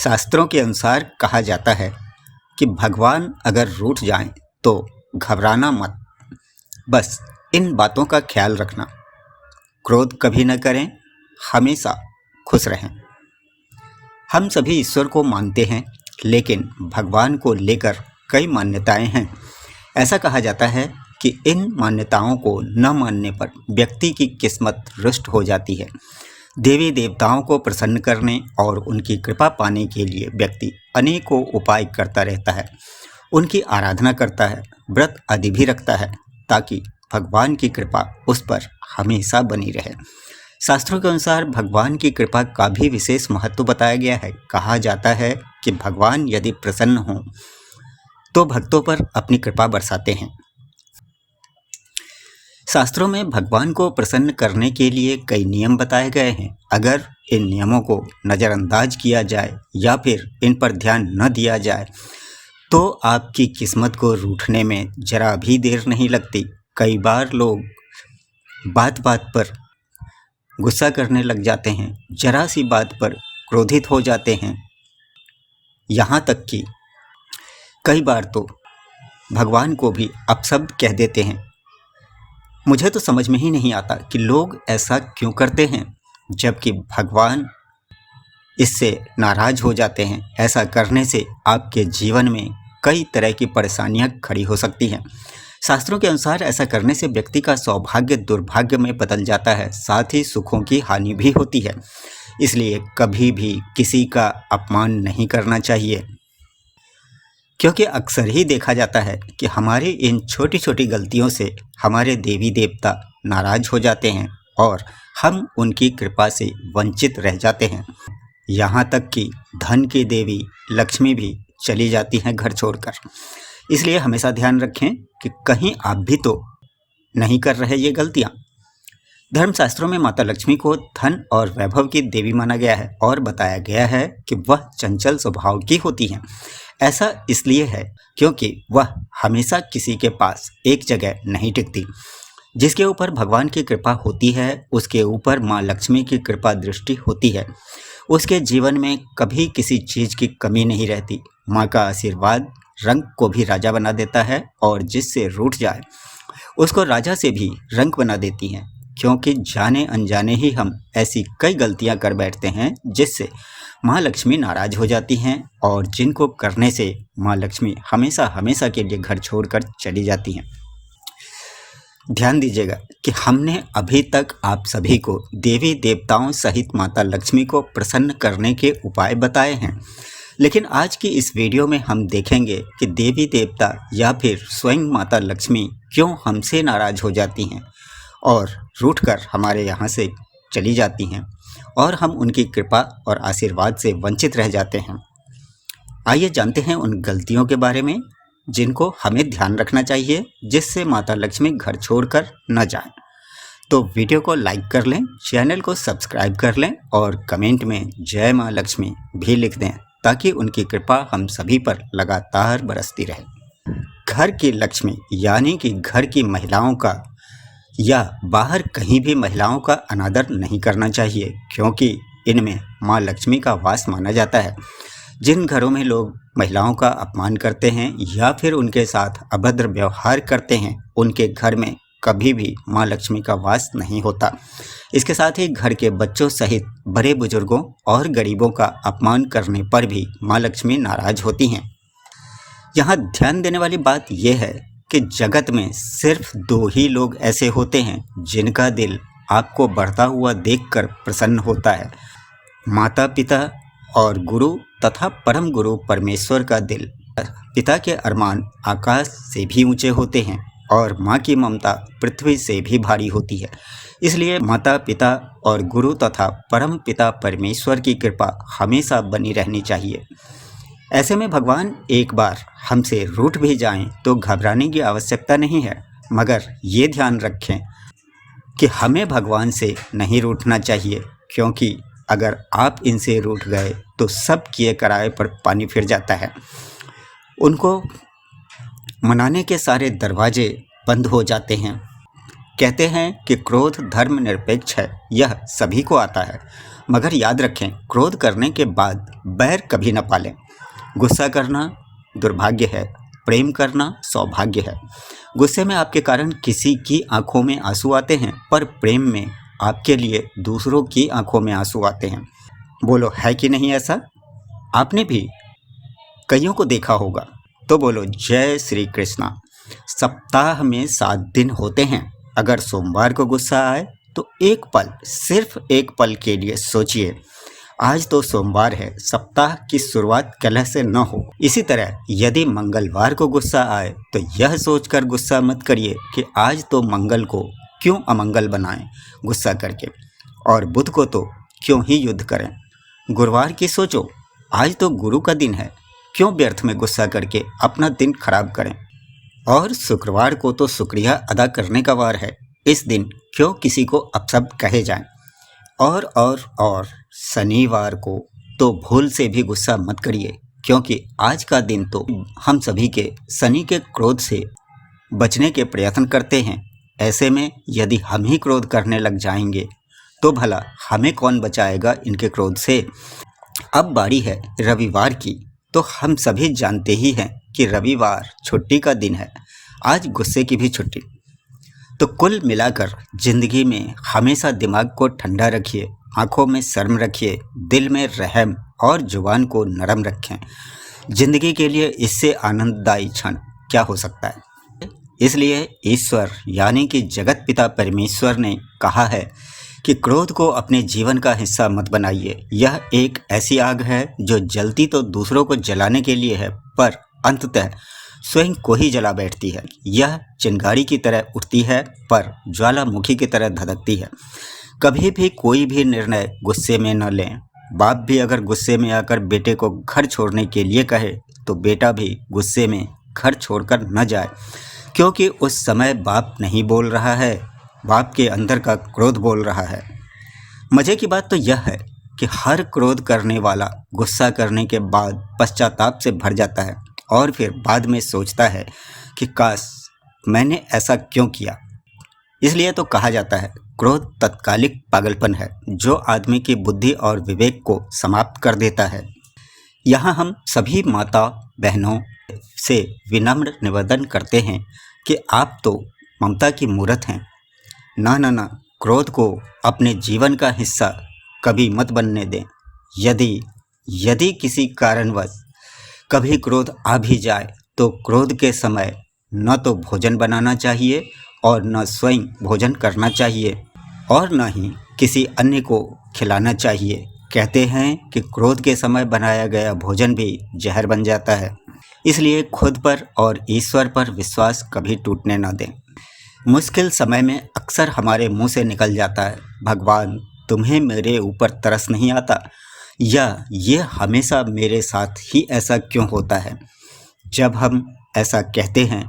शास्त्रों के अनुसार कहा जाता है कि भगवान अगर रूठ जाएं तो घबराना मत, बस इन बातों का ख्याल रखना। क्रोध कभी न करें, हमेशा खुश रहें। हम सभी ईश्वर को मानते हैं, लेकिन भगवान को लेकर कई मान्यताएं हैं। ऐसा कहा जाता है कि इन मान्यताओं को न मानने पर व्यक्ति की किस्मत रुष्ट हो जाती है। देवी देवताओं को प्रसन्न करने और उनकी कृपा पाने के लिए व्यक्ति अनेकों उपाय करता रहता है, उनकी आराधना करता है, व्रत आदि भी रखता है ताकि भगवान की कृपा उस पर हमेशा बनी रहे। शास्त्रों के अनुसार भगवान की कृपा का भी विशेष महत्व बताया गया है। कहा जाता है कि भगवान यदि प्रसन्न हों तो भक्तों पर अपनी कृपा बरसाते हैं। शास्त्रों में भगवान को प्रसन्न करने के लिए कई नियम बताए गए हैं। अगर इन नियमों को नज़रअंदाज किया जाए या फिर इन पर ध्यान न दिया जाए तो आपकी किस्मत को रूठने में जरा भी देर नहीं लगती। कई बार लोग बात बात पर गुस्सा करने लग जाते हैं, जरा सी बात पर क्रोधित हो जाते हैं, यहाँ तक कि कई बार तो भगवान को भी अपशब्द कह देते हैं। मुझे तो समझ में ही नहीं आता कि लोग ऐसा क्यों करते हैं, जबकि भगवान इससे नाराज हो जाते हैं। ऐसा करने से आपके जीवन में कई तरह की परेशानियां खड़ी हो सकती हैं। शास्त्रों के अनुसार ऐसा करने से व्यक्ति का सौभाग्य दुर्भाग्य में बदल जाता है, साथ ही सुखों की हानि भी होती है। इसलिए कभी भी किसी का अपमान नहीं करना चाहिए, क्योंकि अक्सर ही देखा जाता है कि हमारी इन छोटी छोटी गलतियों से हमारे देवी देवता नाराज हो जाते हैं और हम उनकी कृपा से वंचित रह जाते हैं। यहाँ तक कि धन की देवी लक्ष्मी भी चली जाती हैं घर छोड़कर। इसलिए हमेशा ध्यान रखें कि कहीं आप भी तो नहीं कर रहे ये गलतियाँ। धर्मशास्त्रों में माता लक्ष्मी को धन और वैभव की देवी माना गया है और बताया गया है कि वह चंचल स्वभाव की होती हैं। ऐसा इसलिए है क्योंकि वह हमेशा किसी के पास एक जगह नहीं टिकती। जिसके ऊपर भगवान की कृपा होती है उसके ऊपर माँ लक्ष्मी की कृपा दृष्टि होती है। उसके जीवन में कभी किसी चीज़ की कमी नहीं रहती। माँ का आशीर्वाद रंक को भी राजा बना देता है और जिससे रूठ जाए उसको राजा से भी रंक बना देती हैं, क्योंकि जाने अनजाने ही हम ऐसी कई गलतियां कर बैठते हैं जिससे माँ लक्ष्मी नाराज हो जाती हैं और जिनको करने से माँ लक्ष्मी हमेशा हमेशा के लिए घर छोड़कर चली जाती हैं। ध्यान दीजिएगा कि हमने अभी तक आप सभी को देवी देवताओं सहित माता लक्ष्मी को प्रसन्न करने के उपाय बताए हैं, लेकिन आज की इस वीडियो में हम देखेंगे कि देवी देवता या फिर स्वयं माता लक्ष्मी क्यों हमसे नाराज हो जाती हैं और रूठकर हमारे यहाँ से चली जाती हैं और हम उनकी कृपा और आशीर्वाद से वंचित रह जाते हैं। आइए जानते हैं उन गलतियों के बारे में जिनको हमें ध्यान रखना चाहिए, जिससे माता लक्ष्मी घर छोड़कर न जाएं। तो वीडियो को लाइक कर लें, चैनल को सब्सक्राइब कर लें और कमेंट में जय माँ लक्ष्मी भी लिख दें ताकि उनकी कृपा हम सभी पर लगातार बरसती रहे। घर की लक्ष्मी यानी कि घर की महिलाओं का या बाहर कहीं भी महिलाओं का अनादर नहीं करना चाहिए, क्योंकि इनमें माँ लक्ष्मी का वास माना जाता है। जिन घरों में लोग महिलाओं का अपमान करते हैं या फिर उनके साथ अभद्र व्यवहार करते हैं, उनके घर में कभी भी माँ लक्ष्मी का वास नहीं होता। इसके साथ ही घर के बच्चों सहित बड़े बुजुर्गों और गरीबों का अपमान करने पर भी माँ लक्ष्मी नाराज होती हैं। यहाँ ध्यान देने वाली बात यह है कि जगत में सिर्फ दो ही लोग ऐसे होते हैं जिनका दिल आपको बढ़ता हुआ देखकर प्रसन्न होता है, माता पिता और गुरु तथा परम गुरु परमेश्वर का दिल। पिता के अरमान आकाश से भी ऊंचे होते हैं और माँ की ममता पृथ्वी से भी भारी होती है। इसलिए माता पिता और गुरु तथा परम पिता परमेश्वर की कृपा हमेशा बनी रहनी चाहिए। ऐसे में भगवान एक बार हमसे रूठ भी जाएं तो घबराने की आवश्यकता नहीं है, मगर ये ध्यान रखें कि हमें भगवान से नहीं रूठना चाहिए, क्योंकि अगर आप इनसे रूठ गए तो सब किए कराए पर पानी फिर जाता है। उनको मनाने के सारे दरवाजे बंद हो जाते हैं। कहते हैं कि क्रोध धर्म निरपेक्ष है, यह सभी को आता है, मगर याद रखें, क्रोध करने के बाद बैर कभी न पालें। गुस्सा करना दुर्भाग्य है, प्रेम करना सौभाग्य है। गुस्से में आपके कारण किसी की आंखों में आंसू आते हैं, पर प्रेम में आपके लिए दूसरों की आंखों में आंसू आते हैं। बोलो, है कि नहीं ऐसा? आपने भी कईयों को देखा होगा। तो बोलो जय श्री कृष्णा। सप्ताह में 7 दिन होते हैं। अगर सोमवार को गुस्सा आए तो एक पल, सिर्फ एक पल के लिए सोचिए, आज तो सोमवार है, सप्ताह की शुरुआत कलह से न हो। इसी तरह यदि मंगलवार को गुस्सा आए तो यह सोचकर गुस्सा मत करिए कि आज तो मंगल को क्यों अमंगल बनाएं गुस्सा करके, और बुध को तो क्यों ही युद्ध करें। गुरुवार की सोचो, आज तो गुरु का दिन है, क्यों व्यर्थ में गुस्सा करके अपना दिन खराब करें। और शुक्रवार को तो शुक्रिया अदा करने का वार है, इस दिन क्यों किसी को अपशब्द कहे जाएं। और शनिवार को तो भूल से भी गुस्सा मत करिए, क्योंकि आज का दिन तो हम सभी के शनि के क्रोध से बचने के प्रयत्न करते हैं। ऐसे में यदि हम ही क्रोध करने लग जाएंगे तो भला हमें कौन बचाएगा इनके क्रोध से। अब बारी है रविवार की, तो हम सभी जानते ही हैं कि रविवार छुट्टी का दिन है, आज गुस्से की भी छुट्टी। तो कुल मिलाकर जिंदगी में हमेशा दिमाग को ठंडा रखिए, आंखों में शर्म रखिए, दिल में रहम और जुबान को नरम रखें। जिंदगी के लिए इससे आनंददायी क्षण क्या हो सकता है। इसलिए ईश्वर यानी कि जगत पिता परमेश्वर ने कहा है कि क्रोध को अपने जीवन का हिस्सा मत बनाइए। यह एक ऐसी आग है जो जलती तो दूसरों को जलाने के लिए है, पर अंततः स्वयं को ही जला बैठती है। यह चिंगारी की तरह उठती है, पर ज्वालामुखी की तरह धधकती है। कभी भी कोई भी निर्णय गुस्से में न लें। बाप भी अगर गुस्से में आकर बेटे को घर छोड़ने के लिए कहे तो बेटा भी गुस्से में घर छोड़कर न जाए, क्योंकि उस समय बाप नहीं बोल रहा है, बाप के अंदर का क्रोध बोल रहा है। मज़े की बात तो यह है कि हर क्रोध करने वाला गुस्सा करने के बाद पश्चाताप से भर जाता है और फिर बाद में सोचता है कि काश मैंने ऐसा क्यों किया। इसलिए तो कहा जाता है, क्रोध तत्कालिक पागलपन है जो आदमी की बुद्धि और विवेक को समाप्त कर देता है। यहाँ हम सभी माता बहनों से विनम्र निवेदन करते हैं कि आप तो ममता की मूरत हैं। ना, क्रोध को अपने जीवन का हिस्सा कभी मत बनने दें। यदि किसी कारणवश कभी क्रोध आ भी जाए तो क्रोध के समय न तो भोजन बनाना चाहिए और न स्वयं भोजन करना चाहिए और न ही किसी अन्य को खिलाना चाहिए। कहते हैं कि क्रोध के समय बनाया गया भोजन भी जहर बन जाता है। इसलिए खुद पर और ईश्वर पर विश्वास कभी टूटने न दें। मुश्किल समय में अक्सर हमारे मुंह से निकल जाता है, भगवान तुम्हें मेरे ऊपर तरस नहीं आता, या ये हमेशा मेरे साथ ही ऐसा क्यों होता है। जब हम ऐसा कहते हैं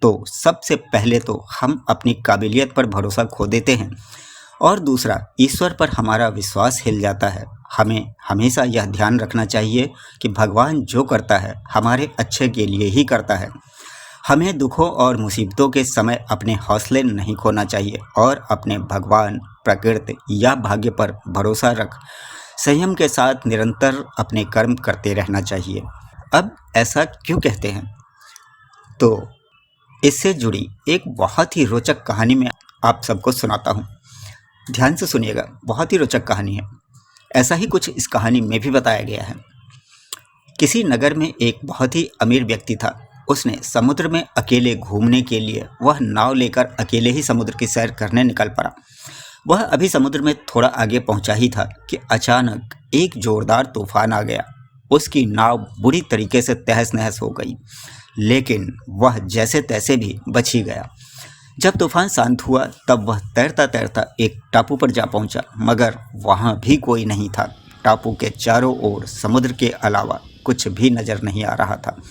तो सबसे पहले तो हम अपनी काबिलियत पर भरोसा खो देते हैं और दूसरा ईश्वर पर हमारा विश्वास हिल जाता है। हमें हमेशा यह ध्यान रखना चाहिए कि भगवान जो करता है हमारे अच्छे के लिए ही करता है। हमें दुखों और मुसीबतों के समय अपने हौसले नहीं खोना चाहिए और अपने भगवान, प्रकृति या भाग्य पर भरोसा रख संयम के साथ निरंतर अपने कर्म करते रहना चाहिए। अब ऐसा क्यों कहते हैं, तो इससे जुड़ी एक बहुत ही रोचक कहानी मैं आप सबको सुनाता हूँ। ध्यान से सुनिएगा, बहुत ही रोचक कहानी है। ऐसा ही कुछ इस कहानी में भी बताया गया है। किसी नगर में एक बहुत ही अमीर व्यक्ति था। उसने समुद्र में अकेले घूमने के लिए वह नाव लेकर अकेले ही समुद्र की सैर करने निकल पड़ा। वह अभी समुद्र में थोड़ा आगे पहुंचा ही था कि अचानक एक जोरदार तूफान आ गया। उसकी नाव बुरी तरीके से तहस नहस हो गई, लेकिन वह जैसे तैसे भी बच ही गया। जब तूफान शांत हुआ तब वह तैरता तैरता एक टापू पर जा पहुंचा, मगर वहां भी कोई नहीं था। टापू के चारों ओर समुद्र के अलावा कुछ भी नजर नहीं आ रहा था।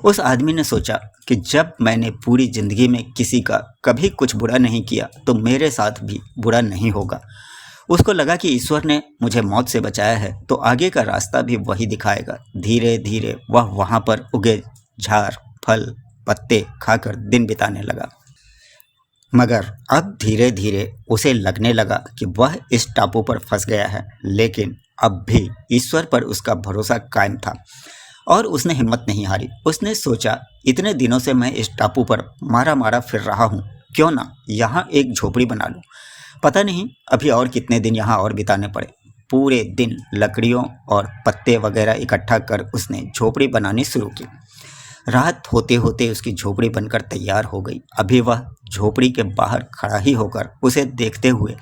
उस आदमी ने सोचा कि जब मैंने पूरी जिंदगी में किसी का कभी कुछ बुरा नहीं किया तो मेरे साथ भी बुरा नहीं होगा। उसको लगा कि ईश्वर ने मुझे मौत से बचाया है तो आगे का रास्ता भी वही दिखाएगा। धीरे धीरे वह वहाँ पर उगे झाड़, फल, पत्ते खाकर दिन बिताने लगा। मगर अब धीरे धीरे उसे लगने लगा कि वह इस टापू पर फंस गया है, लेकिन अब भी ईश्वर पर उसका भरोसा कायम था और उसने हिम्मत नहीं हारी। उसने सोचा, इतने दिनों से मैं इस टापू पर मारा मारा फिर रहा हूँ, क्यों ना यहाँ एक झोपड़ी बना लूँ। पता नहीं अभी और कितने दिन यहाँ और बिताने पड़े। पूरे दिन लकड़ियों और पत्ते वगैरह इकट्ठा कर उसने झोपड़ी बनानी शुरू की। रात होते होते उसकी झोपड़ी बनकर तैयार हो गई। अभी वह झोपड़ी के बाहर खड़ा ही होकर उसे देखते हुए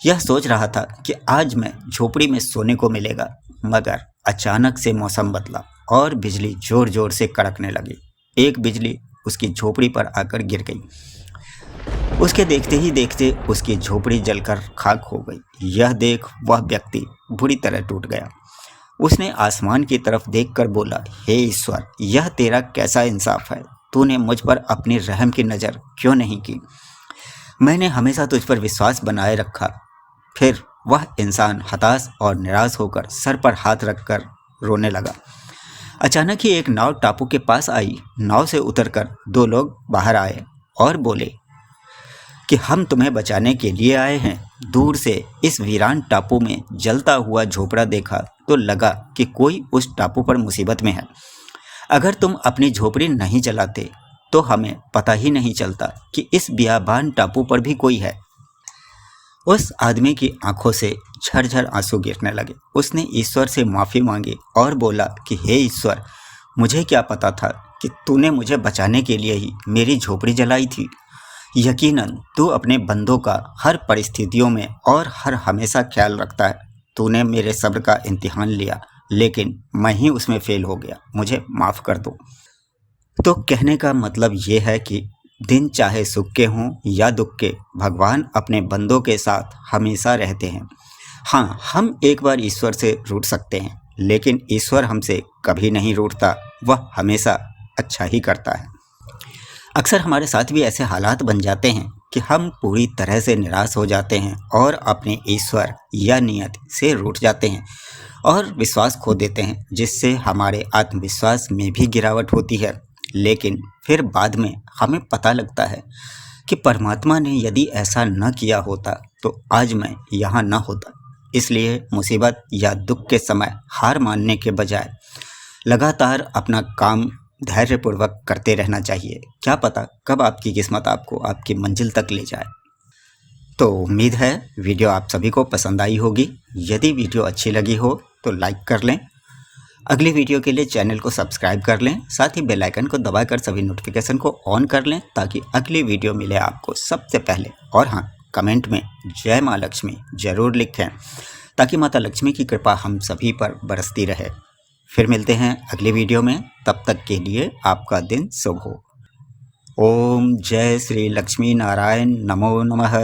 यह सोच रहा था कि आज मैं झोपड़ी में सोने को मिलेगा, मगर अचानक से मौसम बदला और बिजली जोर जोर से कड़कने लगी। एक बिजली उसकी झोपड़ी पर आकर गिर गई। उसके देखते ही देखते उसकी झोपड़ी जलकर खाक हो गई। यह देख वह व्यक्ति बुरी तरह टूट गया। उसने आसमान की तरफ देखकर बोला, हे ईश्वर, यह तेरा कैसा इंसाफ है। तूने मुझ पर अपनी रहम की नज़र क्यों नहीं की। मैंने हमेशा तुझ पर विश्वास बनाए रखा। फिर वह इंसान हताश और निराश होकर सर पर हाथ रखकर रोने लगा। अचानक ही एक नाव टापू के पास आई। नाव से उतरकर दो लोग बाहर आए और बोले कि हम तुम्हें बचाने के लिए आए हैं। दूर से इस वीरान टापू में जलता हुआ झोपड़ा देखा तो लगा कि कोई उस टापू पर मुसीबत में है। अगर तुम अपनी झोपड़ी नहीं जलाते तो हमें पता ही नहीं चलता कि इस बियाबान टापू पर भी कोई है। उस आदमी की आंखों से झरझर आंसू गिरने लगे। उसने ईश्वर से माफ़ी मांगी और बोला कि हे ईश्वर, मुझे क्या पता था कि तूने मुझे बचाने के लिए ही मेरी झोपड़ी जलाई थी। यकीनन तू अपने बंदों का हर परिस्थितियों में और हर हमेशा ख्याल रखता है। तूने मेरे सब्र का इम्तिहान लिया, लेकिन मैं ही उसमें फेल हो गया। मुझे माफ़ कर दो। तो कहने का मतलब ये है कि दिन चाहे सुख के हों या दुख के, भगवान अपने बंदों के साथ हमेशा रहते हैं। हाँ, हम एक बार ईश्वर से रूठ सकते हैं, लेकिन ईश्वर हमसे कभी नहीं रूठता। वह हमेशा अच्छा ही करता है। अक्सर हमारे साथ भी ऐसे हालात बन जाते हैं कि हम पूरी तरह से निराश हो जाते हैं और अपने ईश्वर या नियत से रूठ जाते हैं और विश्वास खो देते हैं, जिससे हमारे आत्मविश्वास में भी गिरावट होती है। लेकिन फिर बाद में हमें पता लगता है कि परमात्मा ने यदि ऐसा न किया होता तो आज मैं यहाँ न होता। इसलिए मुसीबत या दुख के समय हार मानने के बजाय लगातार अपना काम धैर्यपूर्वक करते रहना चाहिए। क्या पता कब आपकी किस्मत आपको आपकी मंजिल तक ले जाए। तो उम्मीद है वीडियो आप सभी को पसंद आई होगी। यदि वीडियो अच्छी लगी हो तो लाइक कर लें। अगली वीडियो के लिए चैनल को सब्सक्राइब कर लें। साथ ही बेल आइकन को दबाकर सभी नोटिफिकेशन को ऑन कर लें ताकि अगली वीडियो मिले आपको सबसे पहले। और हाँ, कमेंट में जय माँ लक्ष्मी ज़रूर लिखें ताकि माता लक्ष्मी की कृपा हम सभी पर बरसती रहे। फिर मिलते हैं अगली वीडियो में। तब तक के लिए आपका दिन शुभ हो। ओम जय श्री लक्ष्मी नारायण नमो नमः।